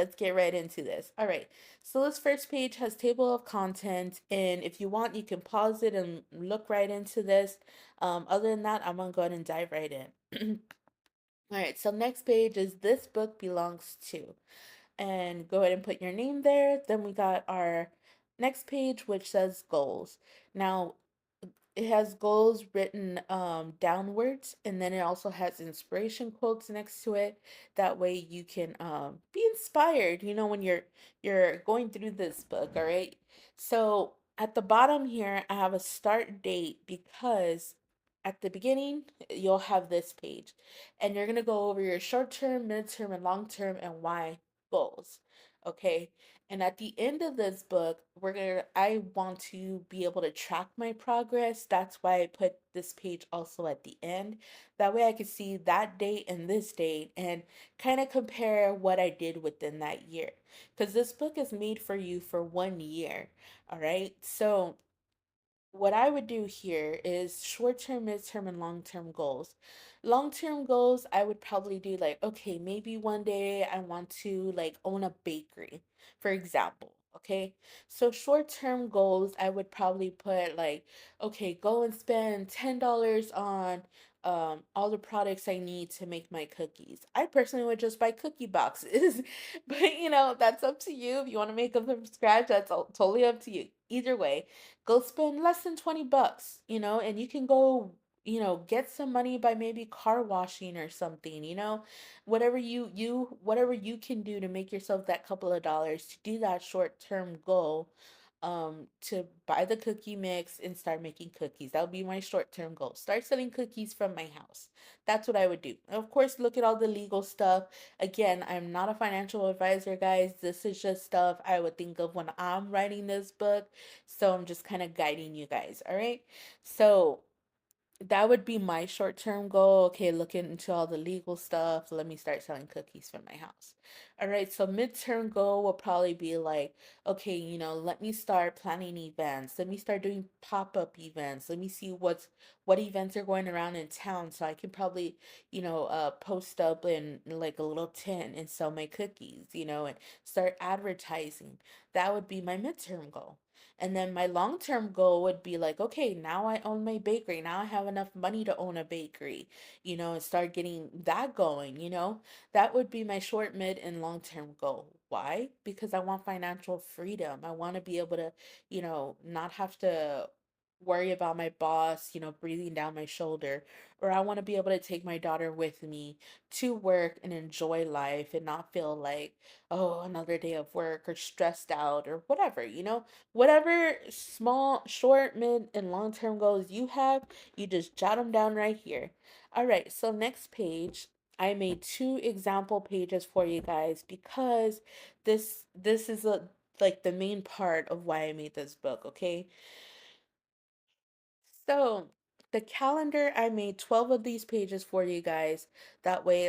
let's get right into this. All right. So this first page has table of content, and if you want, you can pause it and look right into this. Other than that, I'm gonna go ahead and dive right in. All right. So next page is this book belongs to, and go ahead and put your name there. Then we got our next page, which says goals. Now, it has goals written downwards, and then it also has inspiration quotes next to it. That way you can be inspired, when you're going through this book, all right? So at the bottom here, I have a start date because at the beginning, you'll have this page, and you're gonna go over your short term, midterm, and long term and why goals. Okay. And at the end of this book, I want to be able to track my progress. That's why I put this page also at the end. That way I can see that date and this date and kind of compare what I did within that year. Because this book is made for you for 1 year. All right. So what I would do here is short term, midterm, and long term goals. Long term goals, I would probably do like, okay, maybe one day I want to like own a bakery, for example. Okay. So short term goals, I would probably put like, okay, go and spend $10 on all the products I need to make my cookies. I personally would just buy cookie boxes, but that's up to you. If you want to make them from scratch, that's totally up to you. Either way, go spend less than 20 bucks, and you can go, get some money by maybe car washing or something, whatever you can do to make yourself that couple of dollars to do that short-term goal, to buy the cookie mix and start making cookies. That would be my short-term goal. Start selling cookies from my house. That's what I would do. And of course, look at all the legal stuff. Again, I'm not a financial advisor, guys. This is just stuff I would think of when I'm writing this book. So I'm just kind of guiding you guys. All right. So that would be my short term goal. Okay, looking into all the legal stuff. Let me start selling cookies from my house. All right, so midterm goal will probably be like, okay, let me start planning events. Let me start doing pop-up events. Let me see what events are going around in town so I can probably, post up in like a little tent and sell my cookies, and start advertising. That would be my midterm goal. And then my long-term goal would be like, okay, now I own my bakery. Now I have enough money to own a bakery, and start getting that going. That would be my short, mid, and long-term goal. Why? Because I want financial freedom. I want to be able to, not have to worry about my boss, breathing down my shoulder, or I want to be able to take my daughter with me to work and enjoy life and not feel like, oh, another day of work or stressed out or whatever. Whatever small, short, mid, and long term goals you have, you just jot them down right here. All right, so next page, I made two example pages for you guys because this is like the main part of why I made this book, okay? So, the calendar, I made 12 of these pages for you guys. That way